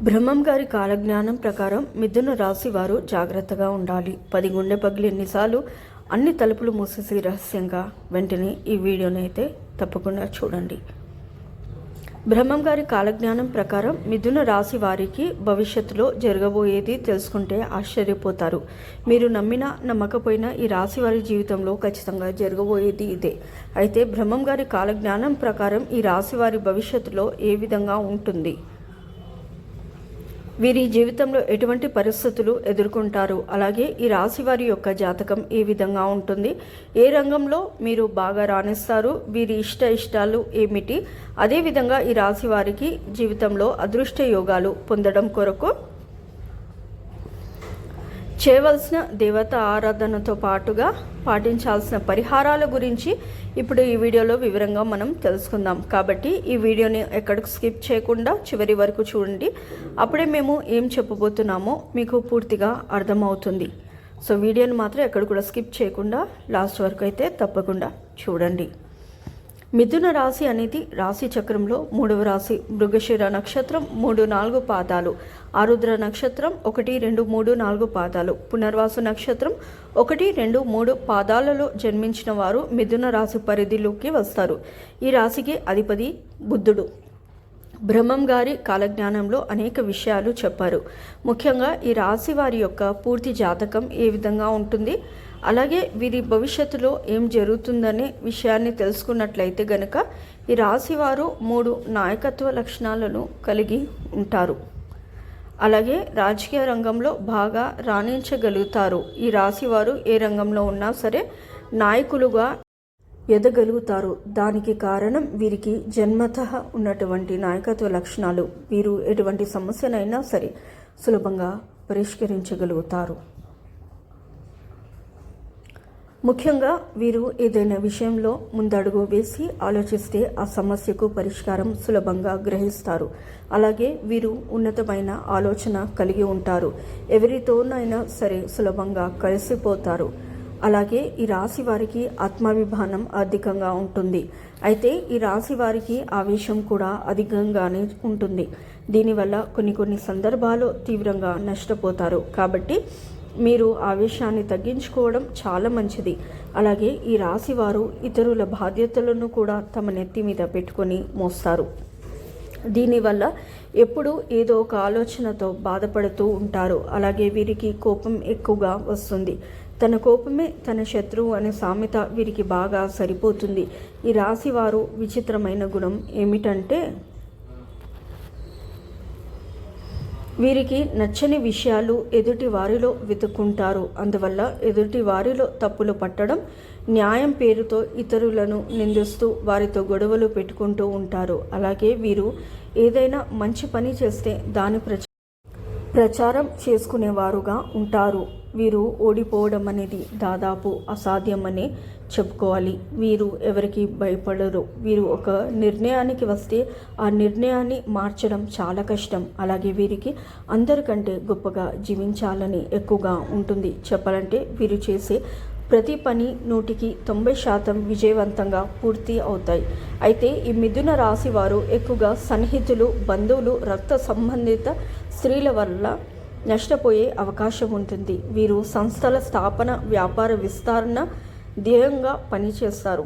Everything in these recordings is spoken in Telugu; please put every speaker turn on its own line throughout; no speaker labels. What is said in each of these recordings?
బ్రహ్మం గారి కాలజ్ఞానం ప్రకారం మిథున రాశి వారు జాగ్రత్తగా ఉండాలి. 10 గుండె పగిలి ఎన్నిసార్లు అన్ని తలుపులు మూసేసి రహస్యంగా వెంటనే ఈ వీడియోని అయితే తప్పకుండా చూడండి. బ్రహ్మం గారి కాలజ్ఞానం ప్రకారం మిథున రాశి వారికి భవిష్యత్తులో జరగబోయేది తెలుసుకుంటే ఆశ్చర్యపోతారు. మీరు నమ్మినా నమ్మకపోయినా ఈ రాశి వారి జీవితంలో ఖచ్చితంగా జరగబోయేది ఇదే. అయితే బ్రహ్మం గారి కాలజ్ఞానం ప్రకారం ఈ రాశి వారి భవిష్యత్తులో ఏ విధంగా ఉంటుంది, వీరి జీవితంలో ఎటువంటి పరిస్థితులు ఎదుర్కొంటారు, అలాగే ఈ రాశి వారి యొక్క జాతకం ఏ విధంగా ఉంటుంది, ఏ రంగంలో మీరు బాగా రాణిస్తారు, వీరి ఇష్టాలు ఏమిటి, అదేవిధంగా ఈ రాశి వారికి జీవితంలో అదృష్ట యోగాలు పొందడం కొరకు చేయవలసిన దేవత ఆరాధనతో పాటుగా పాటించాల్సిన పరిహారాల గురించి ఇప్పుడు ఈ వీడియోలో వివరంగా మనం తెలుసుకుందాం. కాబట్టి ఈ వీడియోని ఎక్కడికి స్కిప్ చేయకుండా చివరి వరకు చూడండి. అప్పుడే మేము ఏం చెప్పబోతున్నామో మీకు పూర్తిగా అర్థమవుతుంది. సో వీడియోని మాత్రం ఎక్కడ కూడా స్కిప్ చేయకుండా లాస్ట్ వరకు అయితే తప్పకుండా చూడండి. మిథున రాశి అనేది రాశి చక్రంలో 3వ రాశి. మృగశిర నక్షత్రం 3-4 పాదాలు, ఆరుద్ర నక్షత్రం 1, 2, 3, 4 పాదాలు, పునర్వాసు నక్షత్రం 1, 2, 3 పాదాలలో జన్మించిన వారు మిథున రాశి పరిధిలోకి వస్తారు. ఈ రాశికి అధిపతి బుద్ధుడు. బ్రహ్మం గారి కాలజ్ఞానంలో అనేక విషయాలు చెప్పారు. ముఖ్యంగా ఈ రాశి వారి యొక్క పూర్తి జాతకం ఏ విధంగా ఉంటుంది, అలాగే వీరి భవిష్యత్తులో ఏం జరుగుతుందనే విషయాన్ని తెలుసుకున్నట్లయితే గనక ఈ రాశివారు 3 నాయకత్వ లక్షణాలను కలిగి ఉంటారు. అలాగే రాజకీయ రంగంలో బాగా రాణించగలుగుతారు. ఈ రాశివారు ఏ రంగంలో ఉన్నా సరే నాయకులుగా ఎదగలుగుతారు. దానికి కారణం వీరికి జన్మతః ఉన్నటువంటి నాయకత్వ లక్షణాలు. వీరు ఎటువంటి సమస్యనైనా సరే సులభంగా పరిష్కరించగలుగుతారు. ముఖ్యంగా వీరు ఏదైనా విషయంలో ముందడుగు వేసి ఆలోచిస్తే ఆ సమస్యకు పరిష్కారం సులభంగా గ్రహిస్తారు. అలాగే వీరు ఉన్నతమైన ఆలోచన కలిగి ఉంటారు. ఎవరితోనైనా సరే సులభంగా కలిసిపోతారు. అలాగే ఈ రాశి వారికి ఆత్మాభిమానం అధికంగా ఉంటుంది. అయితే ఈ రాశి వారికి ఆవేశం కూడా అధికంగానే ఉంటుంది. దీనివల్ల కొన్ని సందర్భాల్లో తీవ్రంగా నష్టపోతారు. కాబట్టి మీరు ఆవేశాన్ని తగ్గించుకోవడం చాలా మంచిది. అలాగే ఈ రాశి వారు ఇతరుల బాధ్యతలను కూడా తమ నెత్తి మీద పెట్టుకొని మోస్తారు. దీనివల్ల ఎప్పుడూ ఏదో ఒక ఆలోచనతో బాధపడుతూ ఉంటారు. అలాగే వీరికి కోపం ఎక్కువగా వస్తుంది. తన కోపమే తన శత్రువు అనే సామెత వీరికి బాగా సరిపోతుంది. ఈ రాశి వారు విచిత్రమైన గుణం ఏమిటంటే వీరికి నచ్చని విషయాలు ఎదుటి వారిలో వెతుక్కుంటారు. అందువల్ల ఎదుటి వారిలో తప్పులు పట్టడం, న్యాయం పేరుతో ఇతరులను నిందిస్తూ వారితో గొడవలు పెట్టుకుంటూ ఉంటారు. అలాగే వీరు ఏదైనా మంచి పని చేస్తే దాని ప్రచారం చేసుకునేవారుగా ఉంటారు. వీరు ఓడిపోవడం అనేది దాదాపు అసాధ్యమని చెప్పుకోవాలి. వీరు ఎవరికి భయపడరు. వీరు ఒక నిర్ణయానికి వస్తే ఆ నిర్ణయాన్ని మార్చడం చాలా కష్టం. అలాగే వీరికి అందరికంటే గొప్పగా జీవించాలని ఎక్కువగా ఉంటుంది. చెప్పాలంటే వీరు చేసే ప్రతి పని 100% విజయవంతంగా పూర్తి అవుతాయి. అయితే ఈ మిథున రాశి వారు ఎక్కువగా సన్నిహితులు, బంధువులు, రక్త సంబంధిత స్త్రీల వల్ల నష్టపోయే అవకాశం ఉంటుంది. వీరు సంస్థల స్థాపన, వ్యాపార విస్తరణ ధ్యేయంగా పనిచేస్తారు.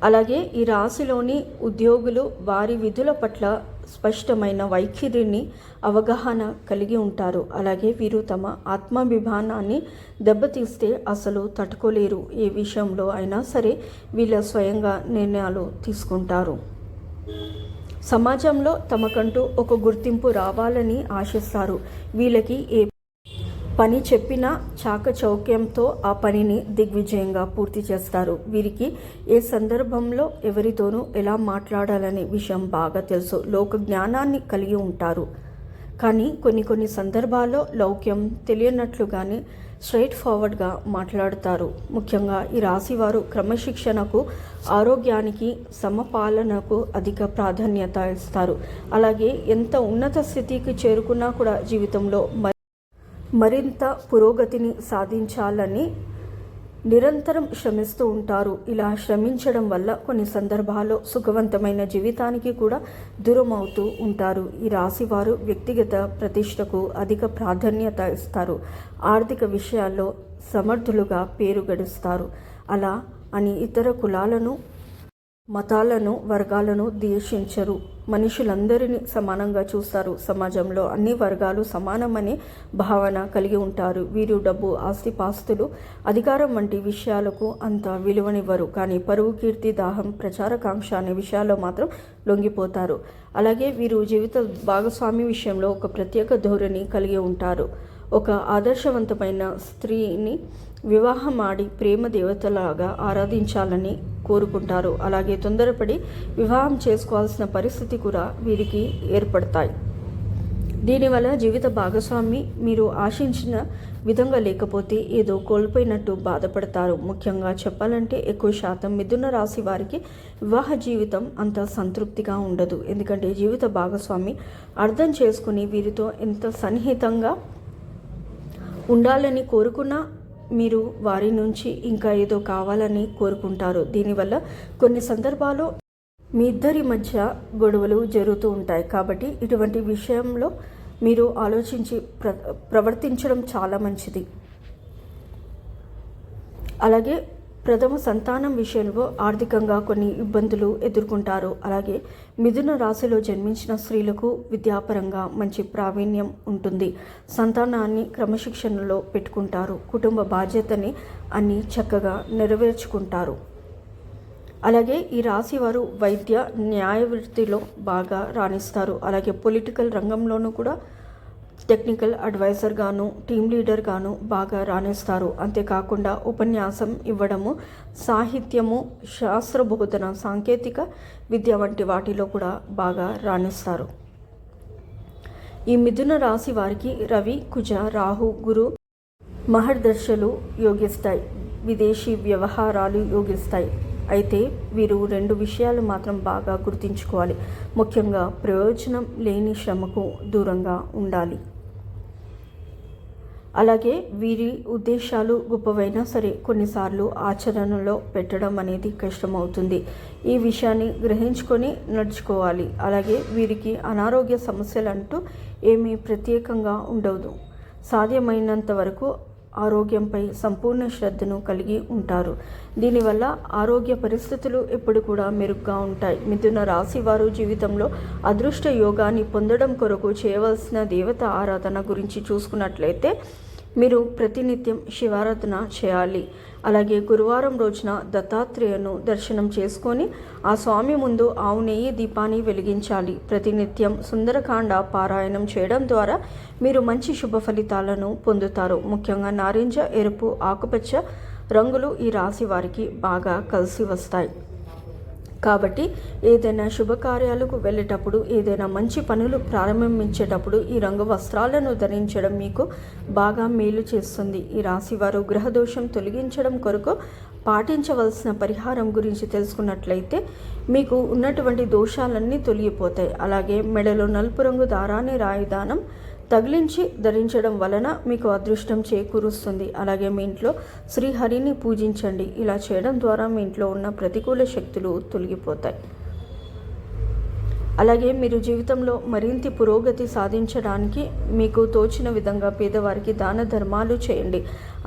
అలాగే ఈ రాశిలోని ఉద్యోగులు వారి విధుల పట్ల స్పష్టమైన వైఖరిని, అవగాహన కలిగి ఉంటారు. అలాగే వీరు తమ ఆత్మాభిమానాన్ని దెబ్బతీస్తే అసలు తట్టుకోలేరు. ఏ విషయంలో అయినా సరే వీళ్ళ స్వయంగా నిర్ణయాలు తీసుకుంటారు. సమాజంలో తమకంటూ ఒక గుర్తింపు రావాలని ఆశిస్తారు. వీళ్ళకి ఏ పని చెప్పినా చాకచౌక్యంతో ఆ పనిని దిగ్విజయంగా పూర్తి చేస్తారు. వీరికి ఏ సందర్భంలో ఎవరితోనూ ఎలా మాట్లాడాలనే విషయం బాగా తెలుసు. లోక జ్ఞానాన్ని కలిగి ఉంటారు. కానీ కొన్ని సందర్భాల్లో లౌక్యం తెలియనట్లుగానే స్ట్రైట్ ఫార్వర్డ్గా మాట్లాడతారు. ముఖ్యంగా ఈ రాశివారు క్రమశిక్షణకు, ఆరోగ్యానికి, సమపాలనకు అధిక ప్రాధాన్యత ఇస్తారు. అలాగే ఎంత ఉన్నత స్థితికి చేరుకున్నా కూడా జీవితంలో మరింత పురోగతిని సాధించాలని నిరంతరం శ్రమిస్తూ ఉంటారు. ఇలా శ్రమించడం వల్ల కొన్ని సందర్భాల్లో సుఖవంతమైన జీవితానికి కూడా దూరం అవుతూ ఉంటారు. ఈ రాశి వారు వ్యక్తిగత ప్రతిష్టకు అధిక ప్రాధాన్యత ఇస్తారు. ఆర్థిక విషయాల్లో సమర్థులుగా పేరు గడిస్తారు. అలా అని ఇతర కులాలను, మతాలను, వర్గాలను ద్వేషించరు. మనుషులందరినీ సమానంగా చూస్తారు. సమాజంలో అన్ని వర్గాలు సమానమనే భావన కలిగి ఉంటారు. వీరు డబ్బు, ఆస్తిపాస్తులు, అధికారం వంటి విషయాలకు అంత విలువనివ్వరు. కానీ పరువు, కీర్తి, దాహం, ప్రచారకాంక్ష అనే విషయాల్లో మాత్రం లొంగిపోతారు. అలాగే వీరు జీవిత భాగస్వామి విషయంలో ఒక ప్రత్యేక ధోరణి కలిగి ఉంటారు. ఒక ఆదర్శవంతమైన స్త్రీని వివాహమాడి ప్రేమ దేవతలాగా ఆరాధించాలని కోరుకుంటారు. అలాగే తొందరపడి వివాహం చేసుకోవాల్సిన పరిస్థితి కూడా వీరికి ఏర్పడతాయి. దీనివల్ల జీవిత భాగస్వామి మీరు ఆశించిన విధంగా లేకపోతే ఏదో కోల్పోయినట్టు బాధపడతారు. ముఖ్యంగా చెప్పాలంటే ఎక్కువ శాతం మిథున రాశి వారికి వివాహ జీవితం అంత సంతృప్తిగా ఉండదు. ఎందుకంటే జీవిత భాగస్వామి అర్థం చేసుకుని వీరితో ఎంత సన్నిహితంగా ఉండాలని కోరుకున్నా మీరు వారి నుంచి ఇంకా ఏదో కావాలని కోరుకుంటారు. దీనివల్ల కొన్ని సందర్భాల్లో మీ ఇద్దరి మధ్య గొడవలు జరుగుతూ ఉంటాయి. కాబట్టి ఇటువంటి విషయంలో మీరు ఆలోచించి ప్రవర్తించడం చాలా మంచిది. అలాగే ప్రథమ సంతానం విషయంలో ఆర్థికంగా కొన్ని ఇబ్బందులు ఎదుర్కొంటారు. అలాగే మిథున రాశిలో జన్మించిన స్త్రీలకు విద్యాపరంగా మంచి ప్రావీణ్యం ఉంటుంది. సంతానాన్ని క్రమశిక్షణలో పెట్టుకుంటారు. కుటుంబ బాధ్యతని అన్ని చక్కగా నెరవేర్చుకుంటారు. అలాగే ఈ రాశి వారు వైద్య, న్యాయ వృత్తిలో బాగా రాణిస్తారు. అలాగే పొలిటికల్ రంగంలోనూ కూడా టెక్నికల్ అడ్వైజర్ గాను, టీమ్ లీడర్ గాను బాగా రాణిస్తారు. అంతేకాకుండా ఉపన్యాసం ఇవ్వడము, సాహిత్యము, శాస్త్ర బోధన, సాంకేతిక విద్య వంటి వాటిలో కూడా బాగా రాణిస్తారు. ఈ మిథున రాశి వారికి రవి, కుజ, రాహు, గురు మహర్దశలు యోగిస్తాయి. విదేశీ వ్యవహారాలు యోగిస్తాయి. అయితే వీరు 2 విషయాలు మాత్రం బాగా గుర్తుంచుకోవాలి. ముఖ్యంగా ప్రయోజనం లేని శ్రమకు దూరంగా ఉండాలి. అలాగే వీరి ఉద్దేశాలు గొప్పవైనా సరే కొన్నిసార్లు ఆచరణలో పెట్టడం అనేది కష్టమవుతుంది. ఈ విషయాన్ని గ్రహించుకొని నడుచుకోవాలి. అలాగే వీరికి అనారోగ్య సమస్యలు అంటూ ఏమీ ప్రత్యేకంగా ఉండదు. సాధ్యమైనంత వరకు ఆరోగ్యంపై సంపూర్ణ శ్రద్ధను కలిగి ఉంటారు. దీనివల్ల ఆరోగ్య పరిస్థితులు ఎప్పుడు కూడా మెరుగ్గా ఉంటాయి. మిథున రాశి వారు జీవితంలో అదృష్ట యోగాన్ని పొందడం కొరకు చేయవలసిన దేవత ఆరాధన గురించి చూసుకున్నట్లయితే మీరు ప్రతినిత్యం శివారాధన చేయాలి. అలాగే గురువారం రోజున దత్తాత్రేయను దర్శనం చేసుకొని ఆ స్వామి ముందు ఆవు నెయ్యి దీపాన్ని వెలిగించాలి. ప్రతినిత్యం సుందరకాండ పారాయణం చేయడం ద్వారా మీరు మంచి శుభ ఫలితాలను పొందుతారు. ముఖ్యంగా నారింజ, ఎరుపు, ఆకుపచ్చ రంగులు ఈ రాశి వారికి బాగా కలిసి వస్తాయి. కాబట్టి ఏదైనా శుభకార్యాలకు వెళ్ళేటప్పుడు, ఏదైనా మంచి పనులు ప్రారంభించేటప్పుడు ఈ రంగు వస్త్రాలను ధరించడం మీకు బాగా మేలు చేస్తుంది. ఈ రాశివారు గ్రహదోషం తొలగించడం కొరకు పాటించవలసిన పరిహారం గురించి తెలుసుకున్నట్లయితే మీకు ఉన్నటువంటి దోషాలన్నీ తొలగిపోతాయి. అలాగే మెడలో నలుపు రంగు దారాన్ని రాయిదానం తగిలించి ధరించడం వలన మీకు అదృష్టం చేకూరుస్తుంది. అలాగే మీ ఇంట్లో శ్రీహరిని పూజించండి. ఇలా చేయడం ద్వారా మీ ఇంట్లో ఉన్న ప్రతికూల శక్తులు తొలగిపోతాయి. అలాగే మీరు జీవితంలో మరింత పురోగతి సాధించడానికి మీకు తోచిన విధంగా పేదవారికి దాన ధర్మాలు చేయండి.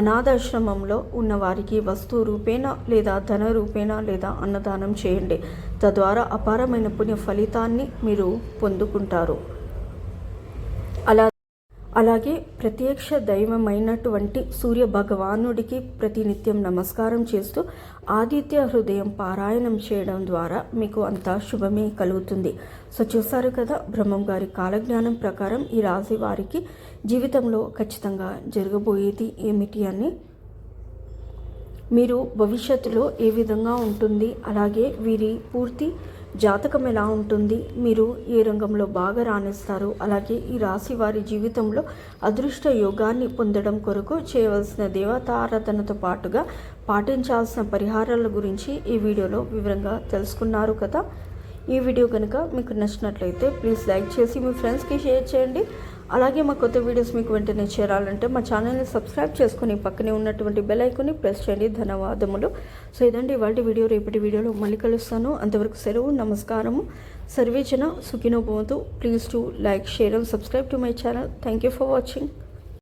అనాథాశ్రమంలో ఉన్నవారికి వస్తు రూపేణ లేదా ధన రూపేణ లేదా అన్నదానం చేయండి. తద్వారా అపారమైన పుణ్య ఫలితాన్ని మీరు పొందుకుంటారు. అలాగే ప్రత్యక్ష దైవమైనటువంటి సూర్య భగవానుడికి ప్రతినిత్యం నమస్కారం చేస్తూ ఆదిత్య హృదయం పారాయణం చేయడం ద్వారా మీకు అంతా శుభమే కలుగుతుంది. సో చూసారు కదా బ్రహ్మం గారి కాలజ్ఞానం ప్రకారం ఈ రాశి వారికి జీవితంలో ఖచ్చితంగా జరగబోయేది ఏమిటి అని. మీరు భవిష్యత్తులో ఏ విధంగా ఉంటుంది, అలాగే వీరి పూర్తి జాతకం ఎలా ఉంటుంది, మీరు ఏ రంగంలో బాగా రాణిస్తారు, అలాగే ఈ రాశి వారి జీవితంలో అదృష్ట యోగాన్ని పొందడం కొరకు చేయవలసిన దేవతారాధనతో పాటుగా పాటించాల్సిన పరిహారాల గురించి ఈ వీడియోలో వివరంగా తెలుసుకున్నారు కదా. ఈ వీడియో కనుక మీకు నచ్చినట్లయితే ప్లీజ్ లైక్ చేసి మీ ఫ్రెండ్స్కి షేర్ చేయండి. అలాగే మా కొత్త వీడియోస్ మీకు వెంటనే చేరాలంటే మా ఛానల్ని సబ్స్క్రైబ్ చేసుకుని పక్కనే ఉన్నటువంటి బెల్ ఐకాన్ని ప్రెస్ చేయండి. ధన్యవాదములు. సో ఇదండి ఇవాళ వీడియో. రేపటి వీడియోలో మళ్ళీ కలుస్తాను. అంతవరకు సెలవు. నమస్కారము. సర్వే జన సుఖినో భవంతు. Please to like, share and subscribe to my channel. Thank you for watching.